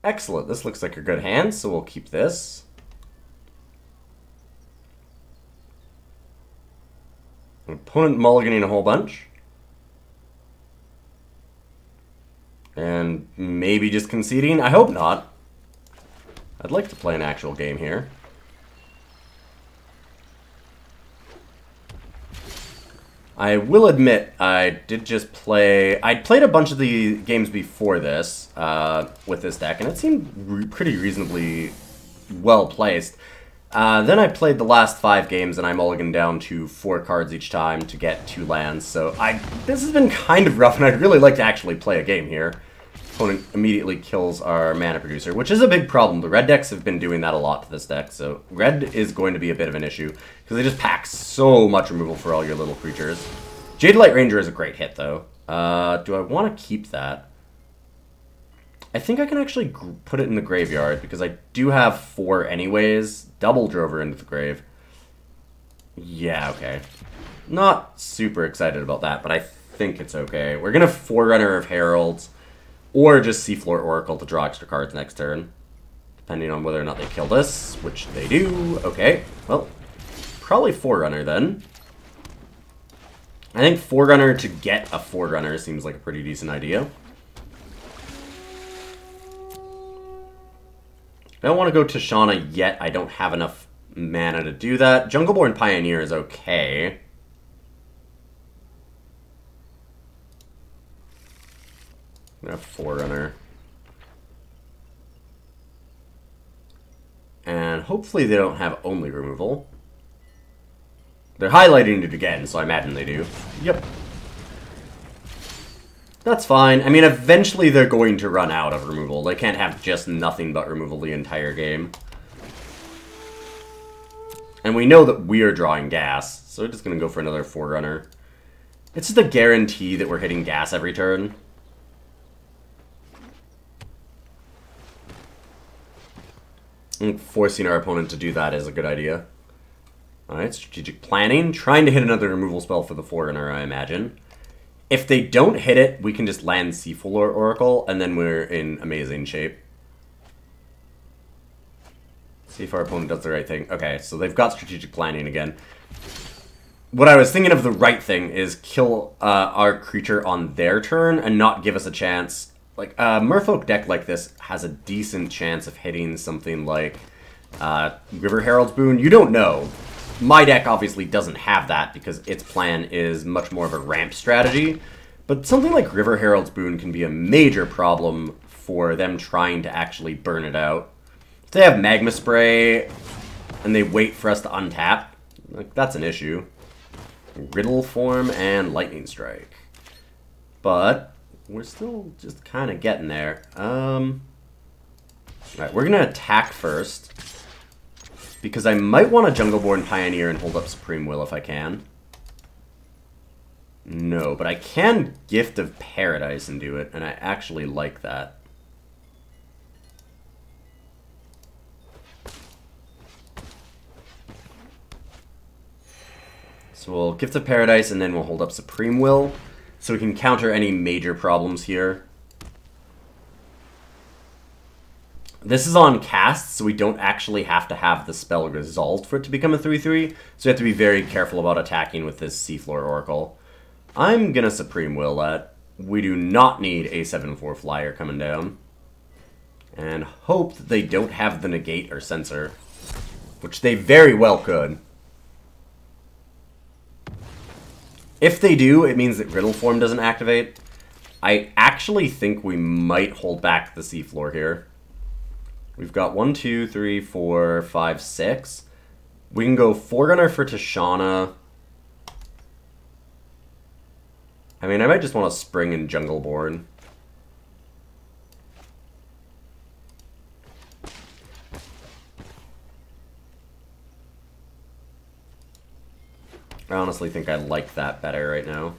Excellent. This looks like a good hand, so we'll keep this. Opponent mulliganing a whole bunch. And maybe just conceding. I hope not. I'd like to play an actual game here. I will admit, I did just play... I'd played a bunch of the games before this, with this deck, and it seemed pretty reasonably well-placed. Then I played the last 5 games, and I mulliganed down to 4 cards each time to get 2 lands, so this has been kind of rough, and I'd really like to actually play a game here. Opponent immediately kills our mana producer, which is a big problem. The red decks have been doing that a lot to this deck, so red is going to be a bit of an issue, because they just pack so much removal for all your little creatures. Jadelight Ranger is a great hit, though. Do I want to keep that? I think I can actually put it in the graveyard, because I do have 4 anyways. Double Drover into the grave. Yeah, okay. Not super excited about that, but I think it's okay. We're going to Forerunner of Heralds, or just Seafloor Oracle to draw extra cards next turn, depending on whether or not they kill this, which they do. Okay, well, probably Forerunner then. I think Forerunner to get a Forerunner seems like a pretty decent idea. I don't want to go Tishana yet. I don't have enough mana to do that. Jungleborn Pioneer is okay. I'm going to Forerunner. And hopefully they don't have only removal. They're highlighting it again, so I imagine they do. Yep. That's fine. I mean, eventually they're going to run out of removal. They can't have just nothing but removal the entire game. And we know that we are drawing gas, so we're just going to go for another Forerunner. It's just a guarantee that we're hitting gas every turn. I think forcing our opponent to do that is a good idea. Alright, strategic planning. Trying to hit another removal spell for the Forerunner, I imagine. If they don't hit it, we can just land Seafloor Oracle, and then we're in amazing shape. See if our opponent does the right thing. Okay, so they've got strategic planning again. What I was thinking of the right thing is kill our creature on their turn and not give us a chance. Like, a Merfolk deck like this has a decent chance of hitting something like River Herald's Boon. You don't know. My deck obviously doesn't have that because its plan is much more of a ramp strategy. But something like River Herald's Boon can be a major problem for them trying to actually burn it out. If they have Magma Spray and they wait for us to untap, like, that's an issue. Riddle Form and Lightning Strike. But we're still just kind of getting there. Alright, we're going to attack first. Because I might want a Jungleborn Pioneer and hold up Supreme Will if I can. No, but I can Gift of Paradise and do it, and I actually like that. So we'll Gift of Paradise and then we'll hold up Supreme Will, so we can counter any major problems here. This is on cast, so we don't actually have to have the spell resolved for it to become a 3/3, so we have to be very careful about attacking with this Seafloor Oracle. I'm gonna Supreme Will that. We do not need a 7/4 flyer coming down. And hope that they don't have the Negate or Censor, which they very well could. If they do, it means that Riddle Form doesn't activate. I actually think we might hold back the Seafloor here. We've got 1, 2, 3, 4, 5, 6. We can go Forerunner for Tishana. I mean, I might just want to Spring in Jungleborn. I honestly think I like that better right now.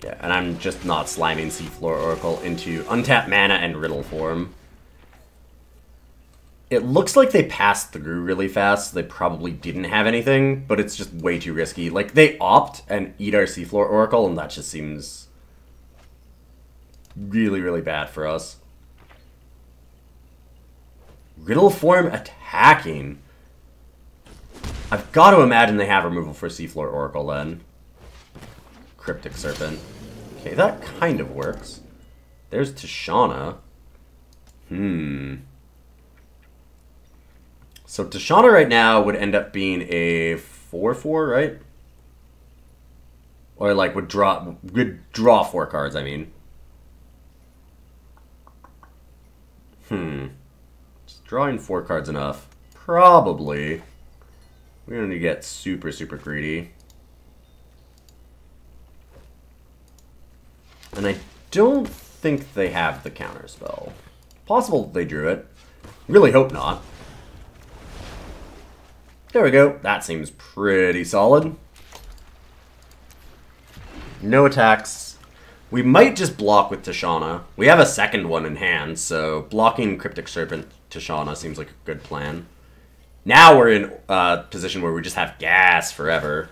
Yeah, and I'm just not sliming Seafloor Oracle into untap mana and Riddle Form. It looks like they passed through really fast, so they probably didn't have anything, but it's just way too risky. Like, they opt and eat our Seafloor Oracle, and that just seems really, really bad for us. Riddle form attacking. I've got to imagine they have removal for Seafloor Oracle then. Cryptic Serpent. Okay, that kind of works. There's Tishana. So Tishana right now would end up being a 4/4, right? Or like would draw 4 cards, I mean. Just drawing 4 cards enough. Probably. We're going to get super, super greedy. And I don't think they have the counter spell. Possible they drew it. Really hope not. There we go. That seems pretty solid. No attacks. We might just block with Tishana. We have a second one in hand, so blocking Cryptic Serpent Tishana seems like a good plan. Now we're in a position where we just have gas forever.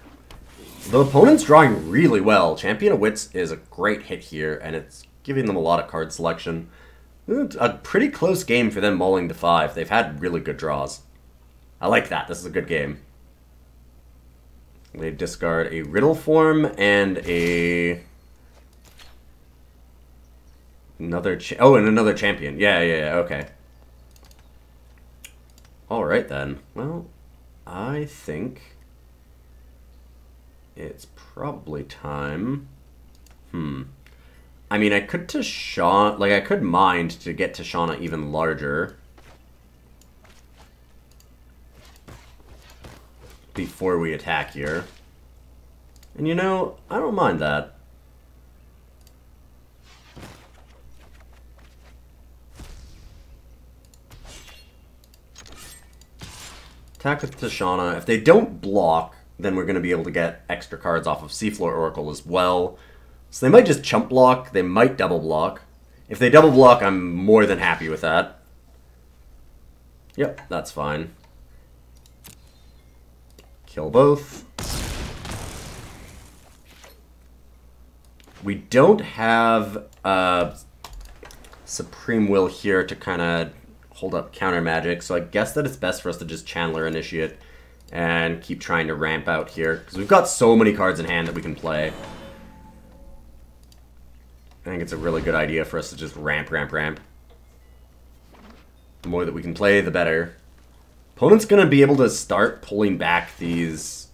The opponent's drawing really well. Champion of Wits is a great hit here, and it's giving them a lot of card selection. It's a pretty close game for them mauling to 5. They've had really good draws. I like that. This is a good game. They discard a Riddle form and a... another champion. Yeah, okay. Alright then. Well, I think it's probably time. I mean, I could Tishana, like I could mind to get Tishana even larger before we attack here. And you know, I don't mind that. Attack with Tishana. If they don't block, then we're going to be able to get extra cards off of Seafloor Oracle as well. So they might just chump block, they might double block. If they double block, I'm more than happy with that. Yep, that's fine. Kill both. We don't have Supreme Will here to kind of hold up counter magic, so I guess that it's best for us to just Channeler Initiate and keep trying to ramp out here, because we've got so many cards in hand that we can play. I think it's a really good idea for us to just ramp. The more that we can play, the better. Opponent's going to be able to start pulling back these...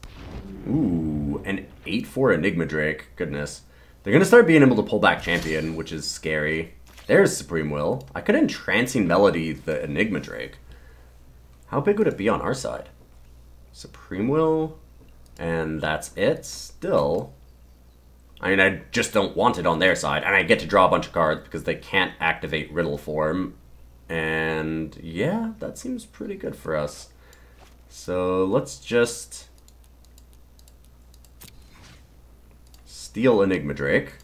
Ooh, an 8/4 Enigma Drake. Goodness. They're going to start being able to pull back Champion, which is scary. There's Supreme Will. I could Entrancing Melody the Enigma Drake. How big would it be on our side? Supreme Will, and that's it. Still, I mean, I just don't want it on their side, and I get to draw a bunch of cards because they can't activate Riddle form. And yeah, that seems pretty good for us. So let's just steal Enigma Drake.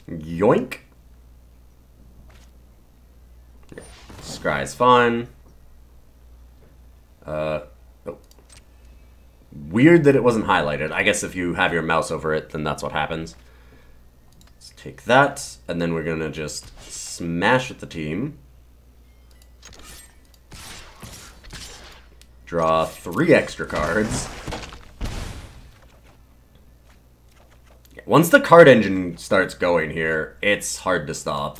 Yoink. Scry's fine. Oh. Weird that it wasn't highlighted. I guess if you have your mouse over it, then that's what happens. Let's take that, and then we're gonna just smash at the team. Draw 3 extra cards. Once the card engine starts going here, it's hard to stop.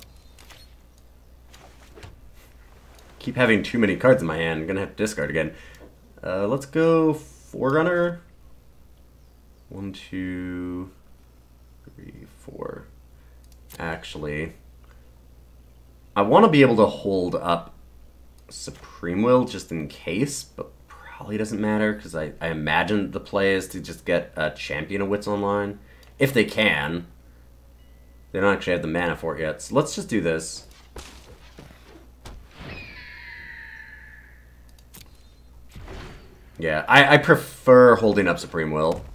Keep having too many cards in my hand. I'm gonna have to discard again. Let's go Forerunner. 1, 2, 3, 4. Actually, I want to be able to hold up Supreme Will just in case, but probably doesn't matter because I imagine the play is to just get a Champion of Wits online. If they can. They don't actually have the mana for it yet, so let's just do this. Yeah, I prefer holding up Supreme Will.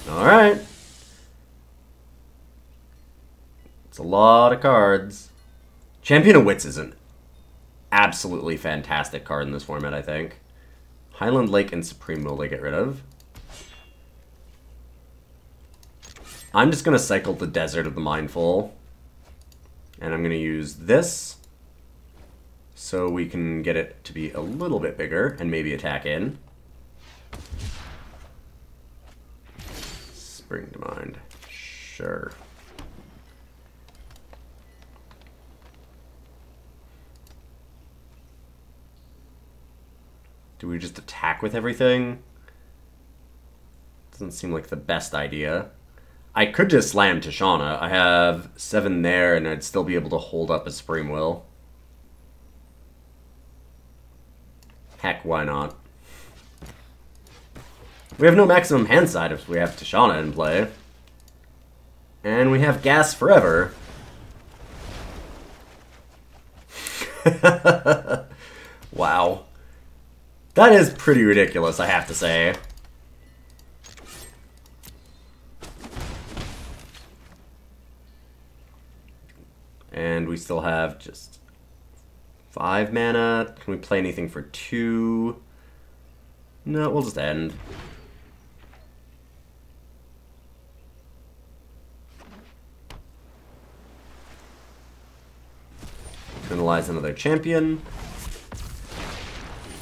Alright. It's a lot of cards. Champion of Wits is an absolutely fantastic card in this format, I think. Highland Lake and Supreme will they get rid of. I'm just going to cycle the Desert of the Mindful. And I'm going to use this so we can get it to be a little bit bigger and maybe attack in. Spring to Mind. Sure. Do we just attack with everything? Doesn't seem like the best idea. I could just slam Tishana. I have 7 there, and I'd still be able to hold up a Supreme Will. Heck, why not? We have no maximum hand side if we have Tishana in play. And we have gas forever. Wow. That is pretty ridiculous, I have to say. And we still have just 5 mana. Can we play anything for 2? No, we'll just end. Penalize another champion.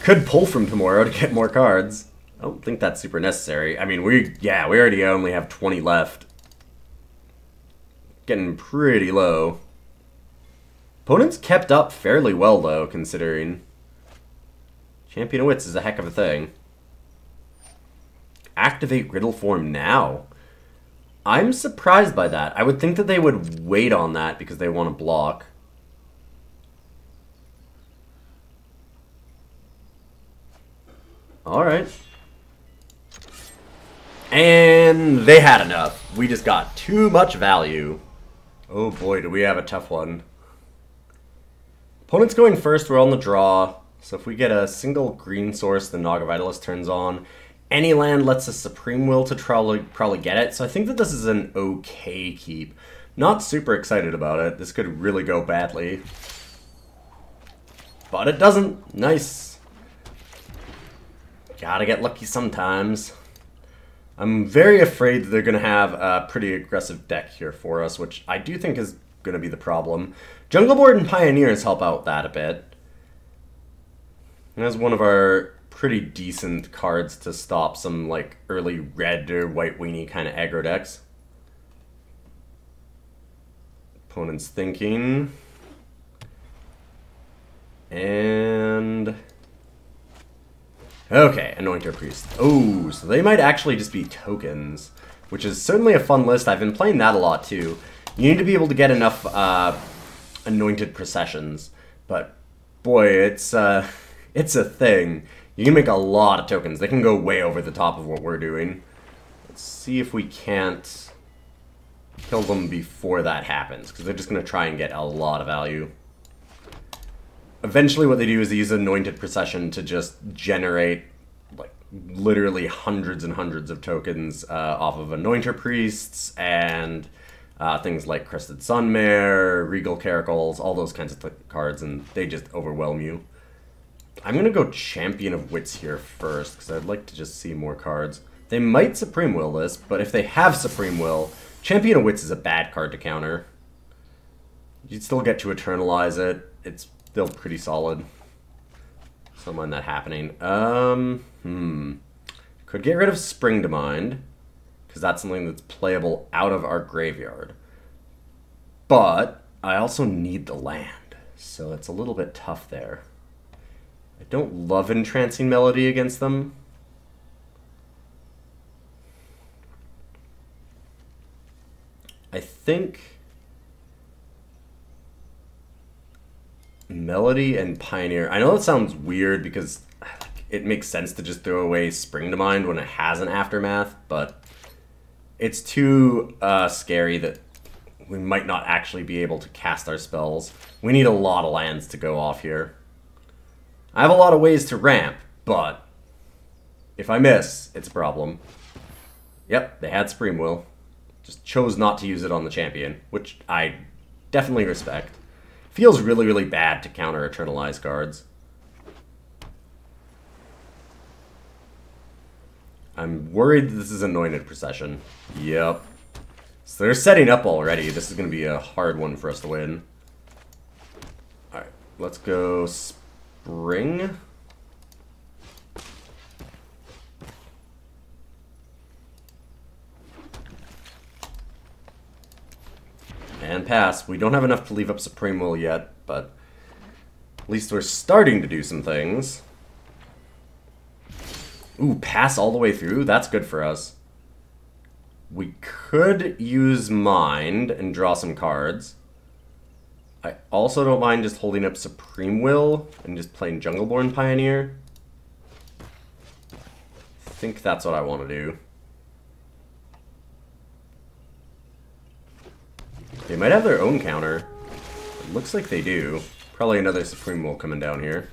Could pull from tomorrow to get more cards. I don't think that's super necessary. I mean, we already only have 20 left. Getting pretty low. Opponents kept up fairly well, though, considering Champion of Wits is a heck of a thing. Activate Riddle Form now. I'm surprised by that. I would think that they would wait on that because they want to block. Alright. And they had enough. We just got too much value. Oh boy, do we have a tough one. Opponent's going first, we're on the draw. So if we get a single green source, the Naga Vitalist turns on. Any land lets a Supreme Will to probably get it. So I think that this is an okay keep. Not super excited about it. This could really go badly. But it doesn't. Nice. Gotta get lucky sometimes. I'm very afraid that they're going to have a pretty aggressive deck here for us, which I do think is going to be the problem. Jungleborn Pioneers help out that a bit. And that's one of our pretty decent cards to stop some like early red or white weenie kind of aggro decks. Opponent's thinking. And okay, Anointer Priest. Oh, so they might actually just be tokens, which is certainly a fun list. I've been playing that a lot too. You need to be able to get enough anointed processions, but boy, it's a thing. You can make a lot of tokens. They can go way over the top of what we're doing. Let's see if we can't kill them before that happens, because they're just going to try and get a lot of value. Eventually what they do is they use Anointed Procession to just generate like literally hundreds and hundreds of tokens off of Anointer Priests and things like Crested Sunmare, Regal Caracals, all those kinds of cards, and they just overwhelm you. I'm going to go Champion of Wits here first, because I'd like to just see more cards. They might Supreme Will this, but if they have Supreme Will, Champion of Wits is a bad card to counter. You'd still get to Eternalize it. It's still pretty solid. So don't mind that happening. Could get rid of Spring to Mind, because that's something that's playable out of our graveyard. But I also need the land, so it's a little bit tough there. I don't love Entrancing Melody against them. I think Melody and Pioneer. I know that sounds weird because it makes sense to just throw away Spring to Mind when it has an Aftermath, but it's too scary that we might not actually be able to cast our spells. We need a lot of lands to go off here. I have a lot of ways to ramp, but if I miss, it's a problem. Yep, they had Supreme Will. Just chose not to use it on the champion, which I definitely respect. Feels really, really bad to counter Eternalize cards. I'm worried that this is Anointed Procession. Yep. So they're setting up already. This is going to be a hard one for us to win. Alright, let's go Spring. And pass. We don't have enough to leave up Supreme Will yet, but at least we're starting to do some things. Ooh, pass all the way through? That's good for us. We could use Mind and draw some cards. I also don't mind just holding up Supreme Will and just playing Jungleborn Pioneer. I think that's what I want to do. They might have their own counter. It looks like they do. Probably another Supreme Will coming down here.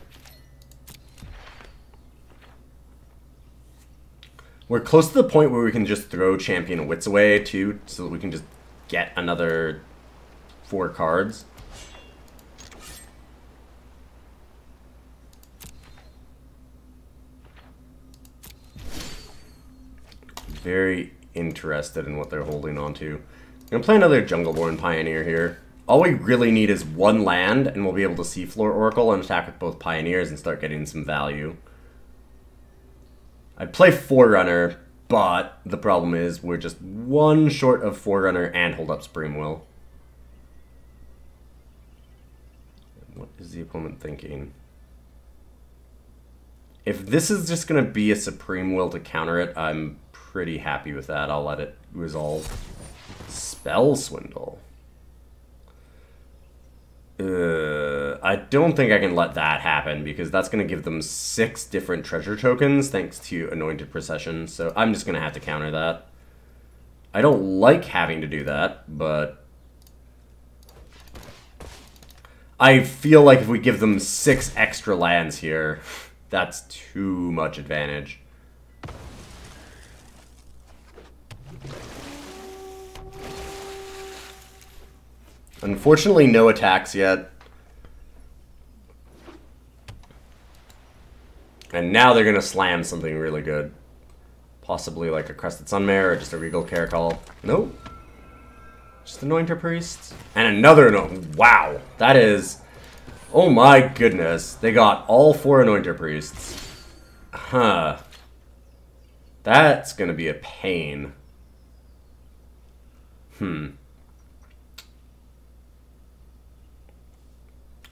We're close to the point where we can just throw Champion of Wits away, too, so that we can just get another 4 cards. Very interested in what they're holding on to. I'm going to play another Jungleborn Pioneer here. All we really need is 1 land, and we'll be able to Seafloor Oracle and attack with both Pioneers and start getting some value. I'd play Forerunner, but the problem is we're just 1 short of Forerunner and hold up Supreme Will. What is the opponent thinking? If this is just going to be a Supreme Will to counter it, I'm pretty happy with that. I'll let it resolve. Spell Swindle. I don't think I can let that happen, because that's going to give them 6 different treasure tokens thanks to Anointed Procession, so I'm just going to have to counter that. I don't like having to do that, but I feel like if we give them 6 extra lands here, that's too much advantage. Unfortunately, no attacks yet. And now they're going to slam something really good. Possibly like a Crested Sunmare or just a Regal Caracol. Nope. Just Anointer Priest. And another wow. That is... Oh my goodness. They got all 4 Anointer Priests. Huh. That's going to be a pain.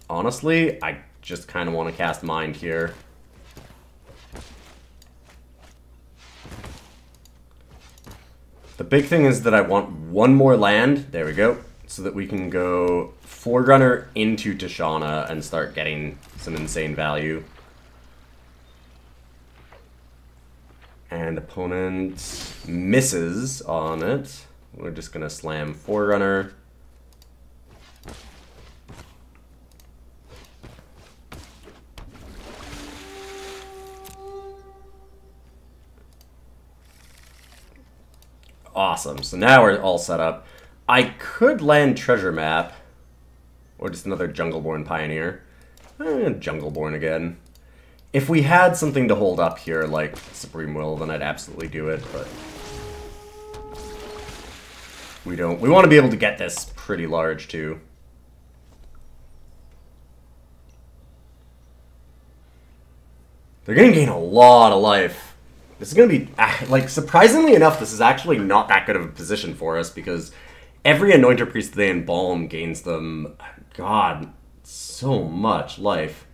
Honestly, I just kind of want to cast Mind here. The big thing is that I want 1 more land, there we go, so that we can go Forerunner into Tishana and start getting some insane value. And opponent misses on it. We're just going to slam Forerunner. Awesome. So now we're all set up. I could land Treasure Map. Or just another Jungleborn Pioneer. Jungleborn again. If we had something to hold up here, like Supreme Will, then I'd absolutely do it, but... we don't. We want to be able to get this pretty large, too. They're going to gain a lot of life. This is going to be, like, surprisingly enough, this is actually not that good of a position for us, because every Anointer Priest they embalm gains them, God, so much life.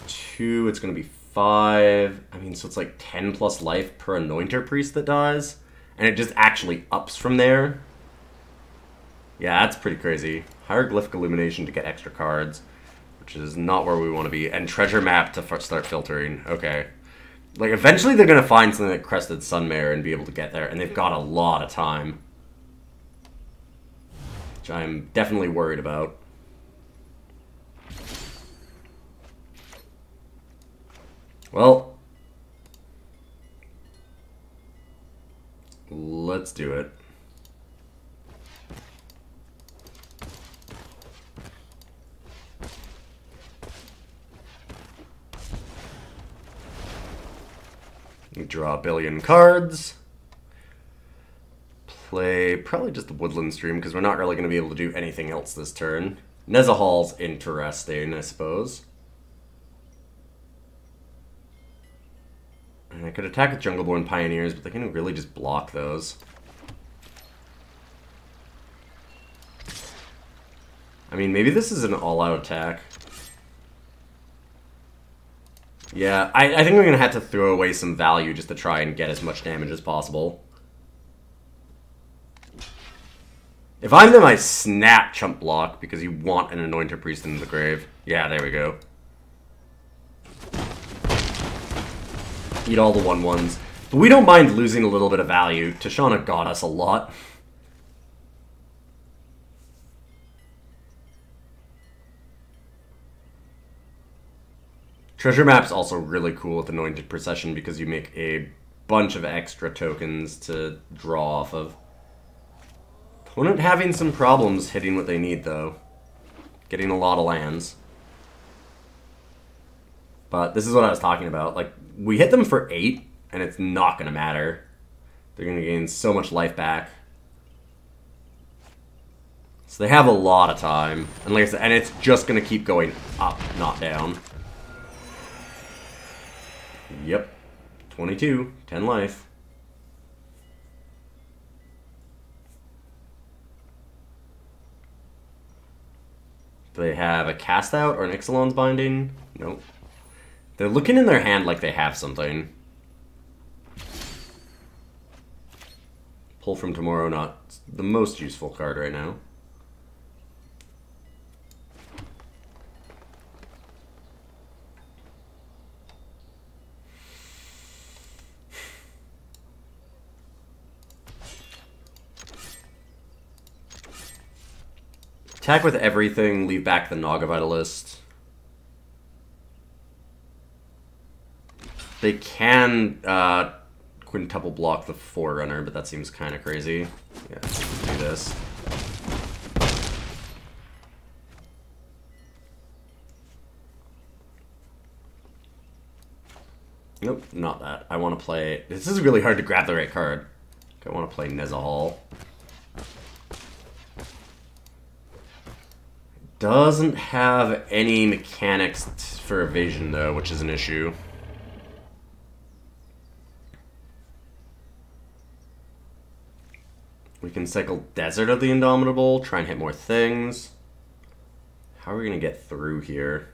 2, it's going to be 5, I mean, so it's like 10 plus life per Anointer Priest that dies, and it just actually ups from there. Yeah, that's pretty crazy. Hieroglyphic Illumination to get extra cards, which is not where we want to be, and Treasure Map to start filtering. Okay. Like, eventually they're going to find something like Crested Sunmare and be able to get there, and they've got a lot of time. Which I'm definitely worried about. Well, let's do it. draw a billion cards. Play probably just the Woodland stream, because we're not really going to be able to do anything else this turn. Nezahal's interesting, I suppose. And I could attack with Jungleborn Pioneers, but they can really just block those. I mean, maybe this is an all-out attack. Yeah, I think we're going to have to throw away some value just to try and get as much damage as possible. If I'm them, I snap Chump Block, because you want an Anointer Priest into the grave. Yeah, there we go. Eat all the 1/1s. But we don't mind losing a little bit of value. Tishana got us a lot. Treasure Map's also really cool with Anointed Procession, because you make a bunch of extra tokens to draw off of. Opponent having some problems hitting what they need, though. Getting a lot of lands. But this is what I was talking about. Like, we hit them for 8, and it's not going to matter. They're going to gain so much life back. So they have a lot of time. And like I said, and it's just going to keep going up, not down. Yep. 22. 10 life. Do they have a Cast Out or an Ixalan's Binding? Nope. They're looking in their hand like they have something. Pull from Tomorrow, not the most useful card right now. Attack with everything, leave back the Naga Vitalist. They can quintuple block the Forerunner, but that seems kind of crazy. Yeah, let's do this. Nope, not that. I want to play... This is really hard to grab the right card. I want to play Nezahal. Doesn't have any mechanics for evasion, though, which is an issue. We can cycle Desert of the Indomitable, try and hit more things. How are we going to get through here?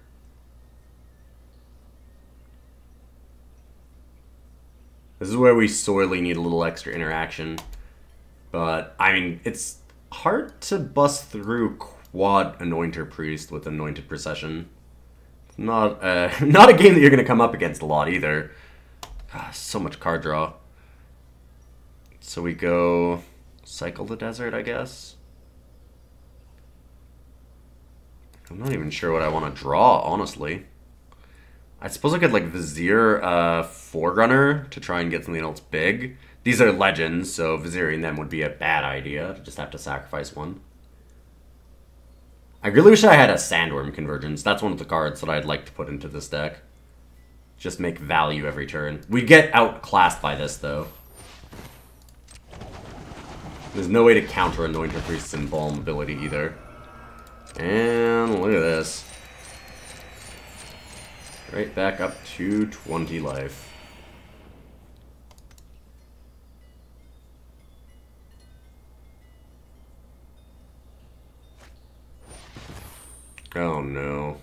This is where we sorely need a little extra interaction. But, I mean, it's hard to bust through Quad Anointer Priest with Anointed Procession. It's not, not a game that you're going to come up against a lot either. God, so much card draw. So we go cycle the Desert, I guess. I'm not even sure what I want to draw, honestly. I suppose I could, like, Vizier Forerunner to try and get something else big. These are legends, so Viziering them would be a bad idea. Just have to sacrifice one. I really wish I had a Sandworm Convergence. That's one of the cards that I'd like to put into this deck. Just make value every turn. We get outclassed by this, though. There's no way to counter Anointer Priest's Invulnerability either. And look at this. Right back up to 20 life. Oh no.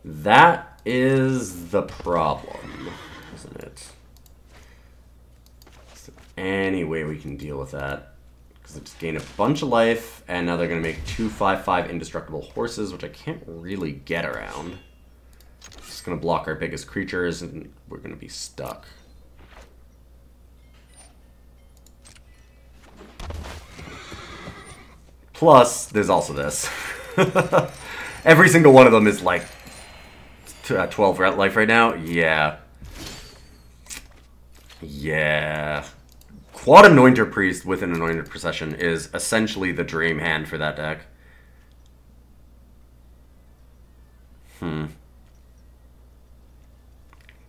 That is the problem, isn't it? Is there any way we can deal with that? Because they just gain a bunch of life, and now they're going to make 2 5/5 indestructible horses, which I can't really get around. Just going to block our biggest creatures, and we're going to be stuck. Plus, there's also this. Every single one of them is like 12 life right now. Yeah. Yeah. Quad Anointer Priest with an Anointed Procession is essentially the dream hand for that deck.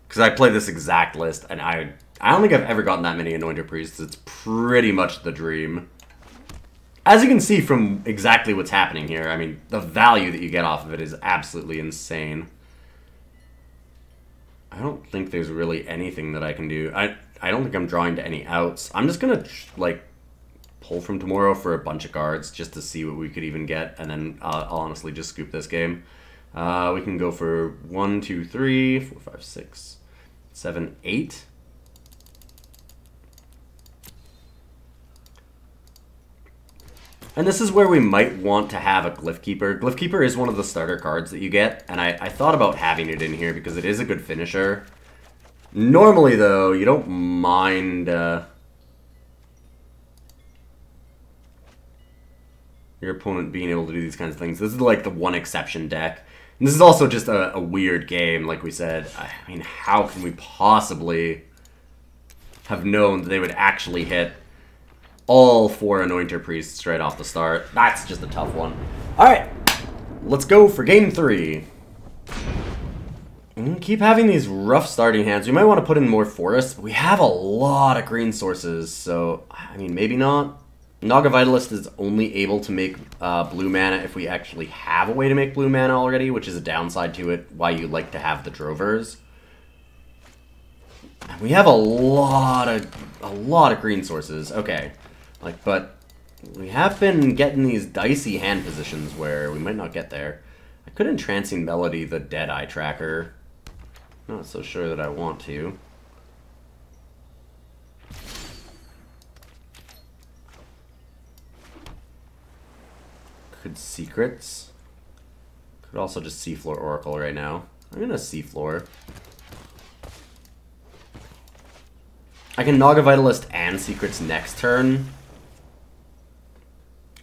Because I play this exact list, and I I don't think I've ever gotten that many Anointer Priests. It's pretty much the dream. As you can see from exactly what's happening here, I mean, the value that you get off of it is absolutely insane. I don't think there's really anything that I can do. I don't think I'm drawing to any outs. I'm just gonna, like, pull from tomorrow for a bunch of cards just to see what we could even get, and then I'll honestly just scoop this game. We can go for 1, 2, 3, 4, 5, 6, 7, 8. And this is where we might want to have a Glyph Keeper. Glyph Keeper is one of the starter cards that you get, and I thought about having it in here because it is a good finisher. Normally, though, you don't mind your opponent being able to do these kinds of things. This is like the one exception deck. And this is also just a weird game, like we said. I mean, how can we possibly have known that they would actually hit all 4 Anointer Priests straight off the start? That's just a tough one. Alright, let's go for game 3. Keep having these rough starting hands. We might want to put in more forests, but we have a lot of green sources, so, I mean, maybe not. Naga Vitalist is only able to make blue mana if we actually have a way to make blue mana already, which is a downside to it, why you like to have the Drovers. We have a lot of green sources. Okay. Like, but we have been getting these dicey hand positions where we might not get there. I could Entrancing Melody the Deadeye Tracker. Not so sure that I want to. Could Secrets. Could also just Seafloor Oracle right now. I'm gonna Seafloor. I can Naga Vitalist and Secrets next turn.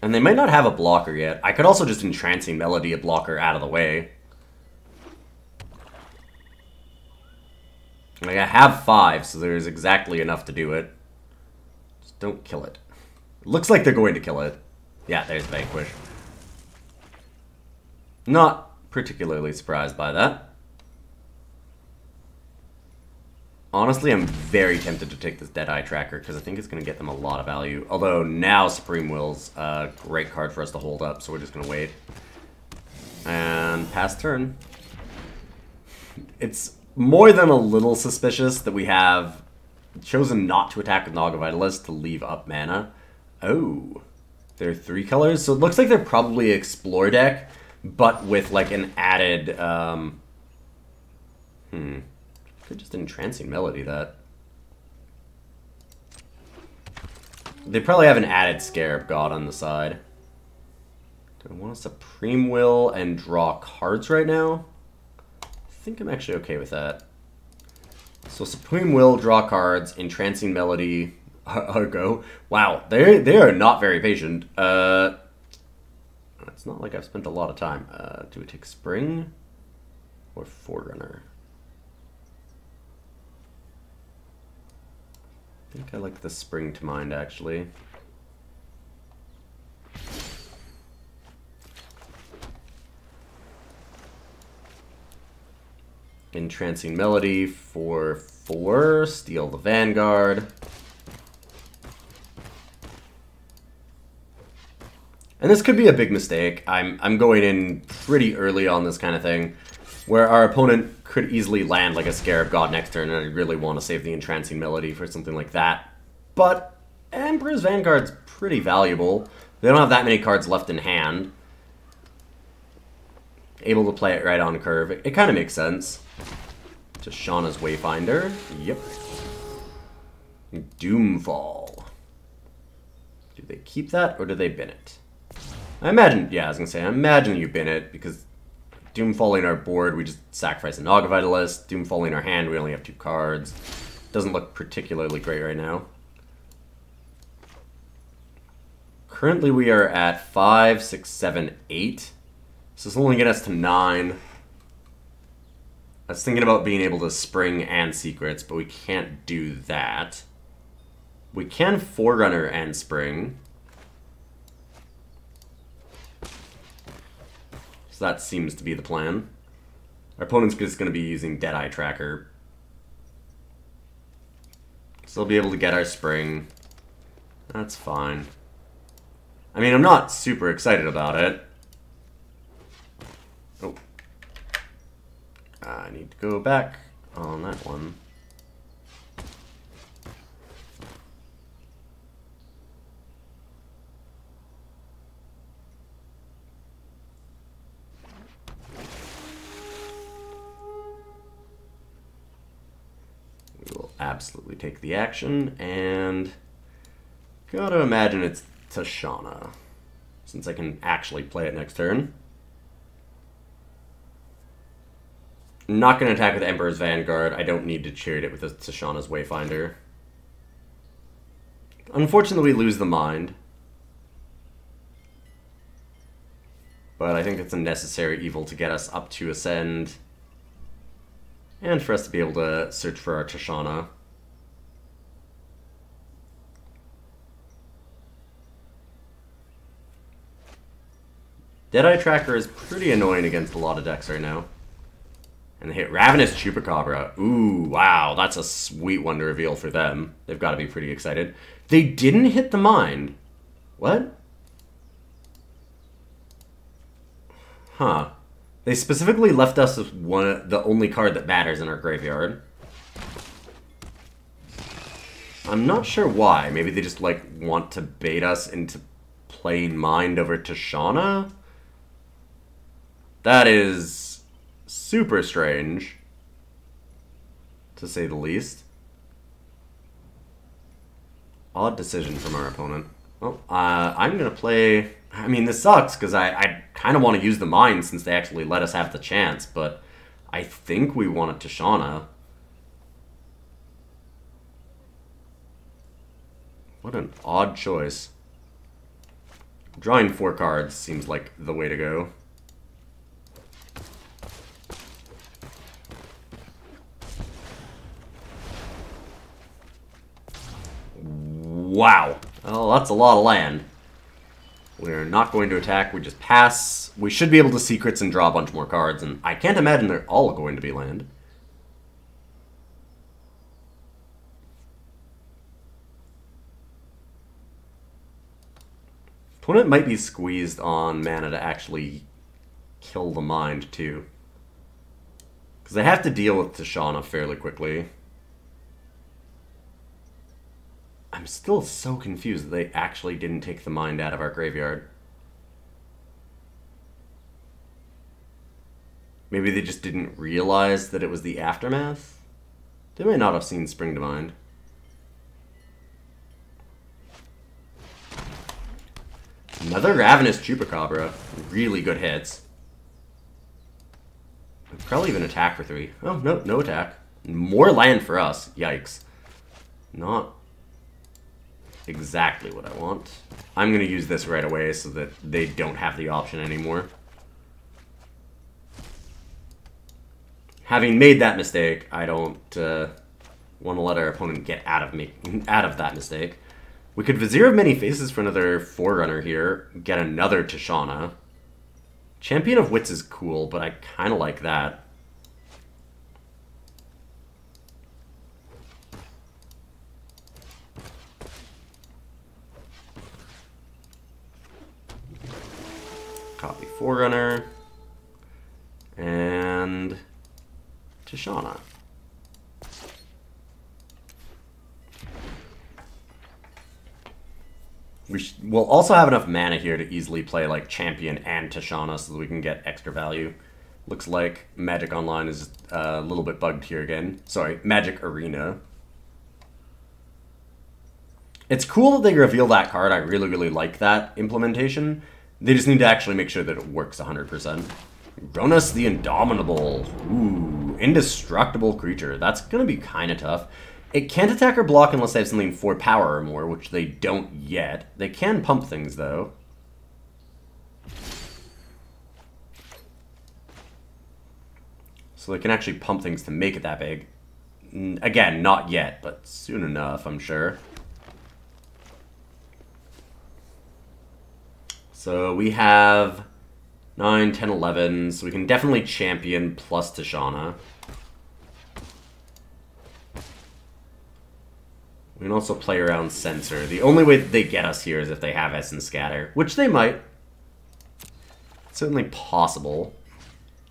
And they might not have a blocker yet. I could also just Entrancing Melody a blocker out of the way. Like, I have 5, so there's exactly enough to do it. Just don't kill it. It looks like they're going to kill it. Yeah, there's Vanquish. Not particularly surprised by that. Honestly, I'm very tempted to take this Deadeye Tracker because I think it's going to get them a lot of value. Although now Supreme Will's a great card for us to hold up, so we're just going to wait. And pass turn. It's more than a little suspicious that we have chosen not to attack with Naga Vitalist to leave up mana. Oh, there are 3 colors, so it looks like they're probably Explore deck, but with like an added, could just Entrancing Melody that. They probably have an added Scarab God on the side. Do I want to Supreme Will and draw cards right now? I think I'm actually okay with that. So Supreme Will, draw cards, Entrancing Melody, go. Wow, they are not very patient. It's not like I've spent a lot of time. Do we take Spring or Forerunner? I think I like the Spring to mind, actually. Entrancing Melody for 4, steal the Vanguard. And this could be a big mistake. I'm going in pretty early on this kind of thing, where our opponent could easily land like a Scarab God next turn, and I really want to save the Entrancing Melody for something like that. But Emperor's Vanguard's pretty valuable. They don't have that many cards left in hand. Able to play it right on curve. It kind of makes sense. Tishana's Wayfinder. Yep. Doomfall. Do they keep that, or do they bin it? I imagine, yeah, I was going to say, I imagine you bin it, because Doomfalling our board, we just sacrifice a Naga Vitalist. Doomfalling our hand, we only have 2 cards. Doesn't look particularly great right now. Currently we are at 5, 6, 7, 8. So this will only get us to 9. I was thinking about being able to Spring and Secrets, but we can't do that. We can Forerunner and Spring. So that seems to be the plan. Our opponent's just going to be using Deadeye Tracker. Still be able to get our spring. That's fine. I mean, I'm not super excited about it. Oh. I need to go back on that one. We will absolutely take the action, and gotta imagine it's Tishana, since I can actually play it next turn. I'm not going to attack with Emperor's Vanguard. I don't need to chariot it with Tishana's Wayfinder. Unfortunately, we lose the mind. But I think it's a necessary evil to get us up to Ascend, and for us to be able to search for our Tishana. Deadeye Tracker is pretty annoying against a lot of decks right now. And they hit Ravenous Chupacabra. Ooh, wow, that's a sweet one to reveal for them. They've got to be pretty excited. They didn't hit the Mind. What? Huh. They specifically left us with the only card that matters in our graveyard. I'm not sure why. Maybe they just, like, want to bait us into playing Mind over Tishana? That is super strange, to say the least. Odd decision from our opponent. Well, I'm going to play... I mean, this sucks, because I kind of want to use the Mind since they actually let us have the chance, but I think we want a Tishana. What an odd choice. Drawing 4 cards seems like the way to go. Wow. Well, that's a lot of land. We're not going to attack, we just pass. We should be able to secrets and draw a bunch more cards, and I can't imagine they're all going to be land. Opponent might be squeezed on mana to actually kill the Mind, too. Because they have to deal with Tishana fairly quickly. I'm still so confused that they actually didn't take the Mind out of our graveyard. Maybe they just didn't realize that it was the Aftermath? They may not have seen Spring to Mind. Another Ravenous Chupacabra. Really good hits. I'd probably even attack for 3. Oh, no, no attack. More land for us. Yikes. Not exactly what I want. I'm going to use this right away so that they don't have the option anymore. Having made that mistake, I don't want to let our opponent get out of that mistake. We could Vizier of Many Faces for another Forerunner here, get another Tishana. Champion of Wits is cool, but I kind of like that. Copy Forerunner. And Tishana. We'll also have enough mana here to easily play like Champion and Tishana so that we can get extra value. Looks like Magic Online is a little bit bugged here again. Sorry, Magic Arena. It's cool that they reveal that card. I really, really like that implementation. They just need to actually make sure that it works 100%. Ronus the Indomitable. Ooh, indestructible creature. That's going to be kind of tough. It can't attack or block unless they have something 4 power or more, which they don't yet. They can pump things, though. So they can actually pump things to make it that big. Again, not yet, but soon enough, I'm sure. So we have 9, 10, 11, so we can definitely Champion plus Tishana. We can also play around Censor. The only way that they get us here is if they have Essence Scatter, which they might. It's certainly possible.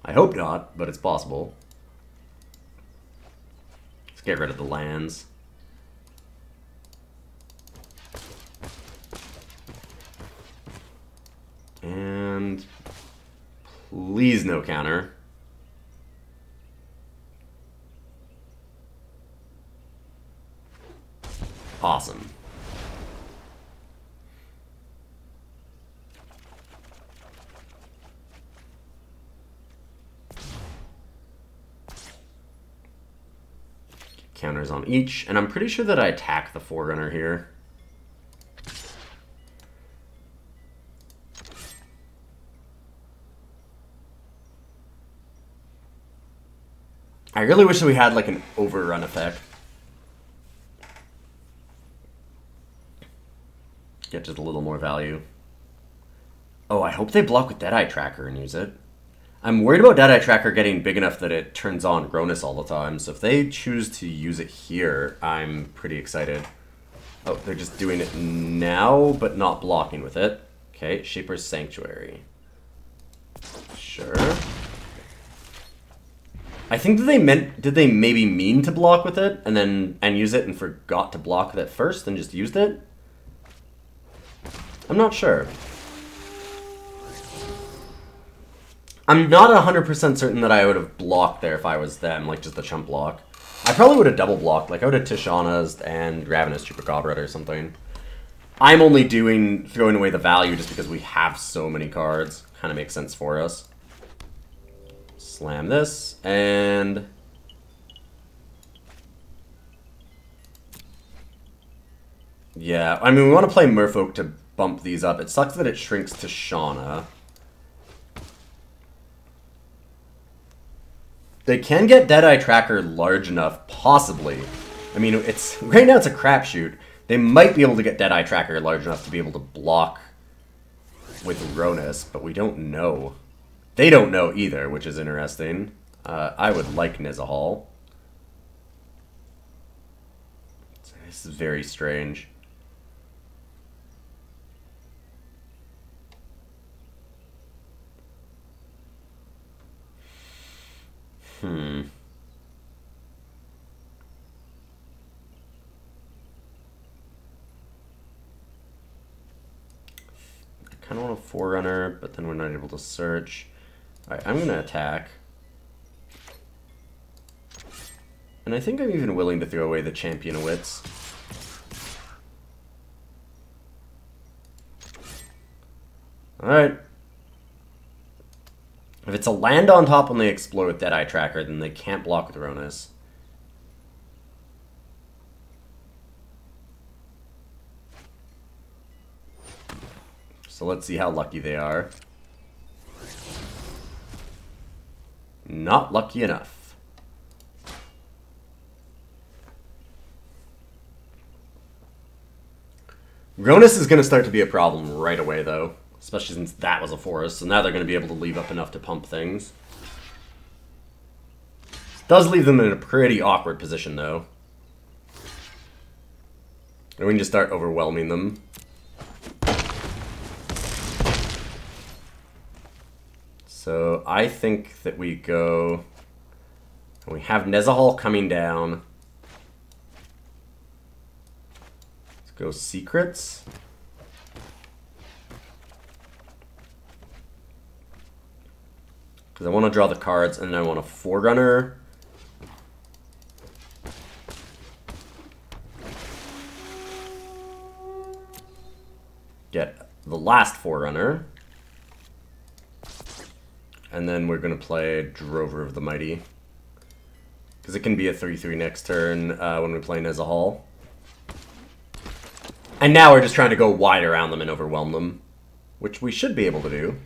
I hope not, but it's possible. Let's get rid of the lands. And please no counter. Awesome. Counters on each, and I'm pretty sure that I attack the Forerunner here. I really wish that we had like an overrun effect. Get just a little more value. Oh, I hope they block with Deadeye Tracker and use it. I'm worried about Deadeye Tracker getting big enough that it turns on Gronus all the time. So if they choose to use it here, I'm pretty excited. Oh, they're just doing it now, but not blocking with it. Okay, Shaper's Sanctuary. Sure. I think that did they maybe mean to block with it and use it and forgot to block with it first and just used it? I'm not sure. I'm not 100% certain that I would have blocked there if I was them, like just the chump block. I probably would have double blocked, like I would have Tishana's and Ravenous Chupacabra or something. I'm only throwing away the value just because we have so many cards. Kind of makes sense for us. Slam this, and... yeah, I mean, we want to play Merfolk to bump these up. It sucks that it shrinks Tishana. They can get Deadeye Tracker large enough, possibly. I mean, right now it's a crapshoot. They might be able to get Deadeye Tracker large enough to be able to block with Gronus, but we don't know. They don't know either, which is interesting. I would like Nezahal. This is very strange. I kind of want a Forerunner, but then we're not able to search. Alright, I'm going to attack. And I think I'm even willing to throw away the Champion of Wits. Alright. If it's a land on top when they explode with Deadeye Tracker, then they can't block with Gronus. So let's see how lucky they are. Not lucky enough. Gronus is going to start to be a problem right away, though. Especially since that was a forest, so now they're going to be able to leave up enough to pump things. Does leave them in a pretty awkward position, though. And we can just start overwhelming them. So I think that we go... we have Nezahal coming down. Let's go Secrets. Because I want to draw the cards, and then I want a Forerunner. Get the last Forerunner. And then we're going to play Drover of the Mighty. Because it can be a 3/3 next turn when we play Nezahal. And now we're just trying to go wide around them and overwhelm them. Which we should be able to do.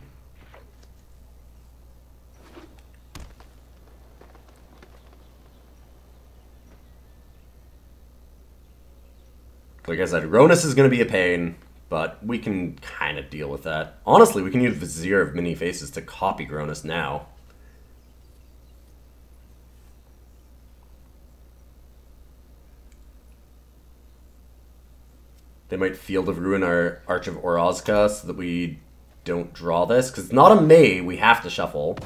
Like I said, Gronus is going to be a pain, but we can kind of deal with that. Honestly, we can use Vizier of Many Faces to copy Gronus now. They might Field of Ruin our Arch of Orazca so that we don't draw this. Because it's not a May, we have to shuffle.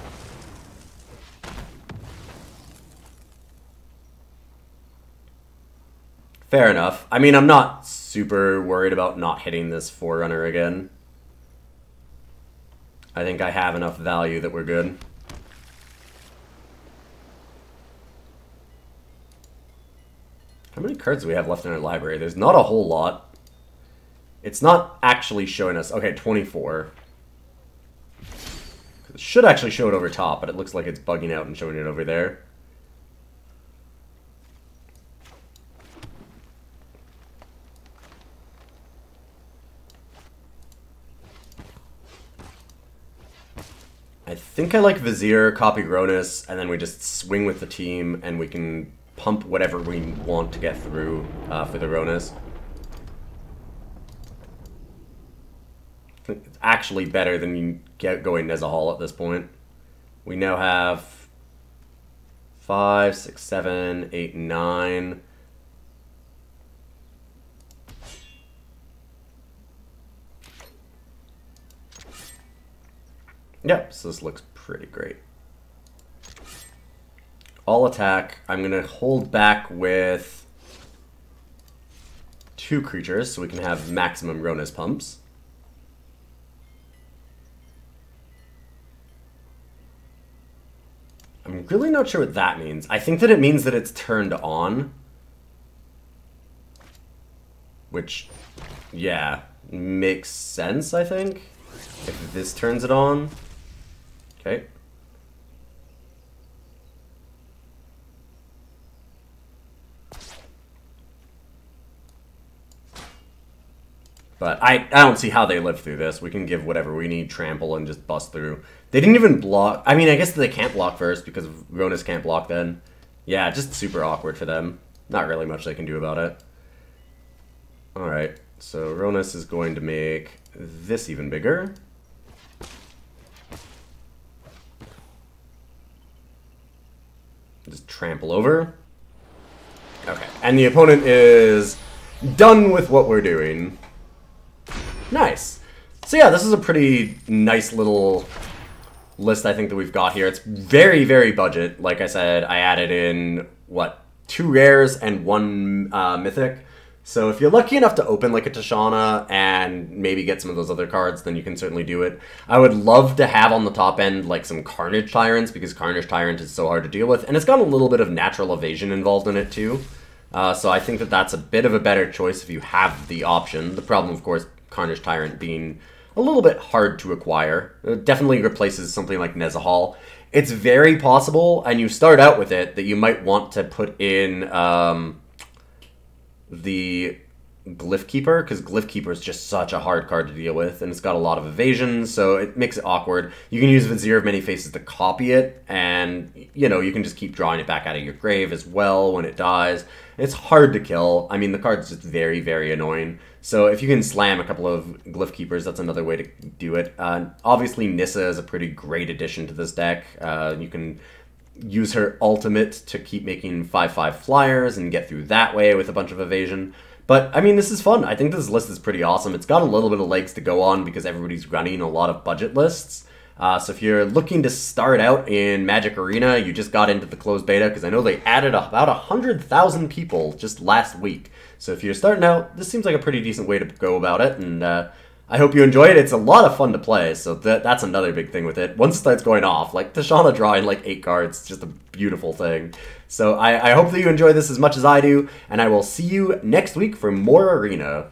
Fair enough. I mean, I'm not super worried about not hitting this Forerunner again. I think I have enough value that we're good. How many cards do we have left in our library? There's not a whole lot. It's not actually showing us... Okay, 24. It should actually show it over top, but it looks like it's bugging out and showing it over there. I think I like Vizier, copy Gronus, and then we just swing with the team, and we can pump whatever we want to get through for the Gronus. I think it's actually better than you get going Nezahal at this point. We now have 5, 6, 7, 8, 9. Yep, so this looks pretty great. All attack. I'm going to hold back with 2 creatures so we can have maximum Gronus pumps. I'm really not sure what that means. I think that it means that it's turned on. Which, yeah, makes sense, I think. If this turns it on. Okay. But I don't see how they live through this. We can give whatever we need, trample, and just bust through. They didn't even block. I mean, I guess they can't block first because Gronus can't block then. Yeah, just super awkward for them. Not really much they can do about it. Alright, so Gronus is going to make this even bigger. Just trample over. Okay, and the opponent is done with what we're doing. Nice. So yeah, this is a pretty nice little list I think that we've got here. It's very, very budget. Like I said, I added in, what, 2 rares and 1 mythic. So if you're lucky enough to open like a Tishana and maybe get some of those other cards, then you can certainly do it. I would love to have on the top end like some Carnage Tyrants, because Carnage Tyrant is so hard to deal with. And it's got a little bit of natural evasion involved in it too. So I think that that's a bit of a better choice if you have the option. The problem, of course, Carnage Tyrant being a little bit hard to acquire. It definitely replaces something like Nezahal. It's very possible, and you start out with it, that you might want to put in the Glyph Keeper, because Glyph Keeper is just such a hard card to deal with, and it's got a lot of evasion, so it makes it awkward. You can use Vizier of Many Faces to copy it, and, you know, you can just keep drawing it back out of your grave as well when it dies. It's hard to kill. I mean, the card's just very, very annoying. So if you can slam a couple of Glyph Keepers, that's another way to do it. Obviously, Nissa is a pretty great addition to this deck. You can use her ultimate to keep making 5/5 flyers and get through that way with a bunch of evasion. But, I mean, this is fun. I think this list is pretty awesome. It's got a little bit of legs to go on because everybody's running a lot of budget lists. So if you're looking to start out in Magic Arena, you just got into the closed beta, because I know they added about 100,000 people just last week. So if you're starting out, this seems like a pretty decent way to go about it, and I hope you enjoy it. It's a lot of fun to play, so that's another big thing with it. Once it starts going off, like Tishana drawing like 8 cards, it's just a beautiful thing. So I hope that you enjoy this as much as I do, and I will see you next week for more Arena.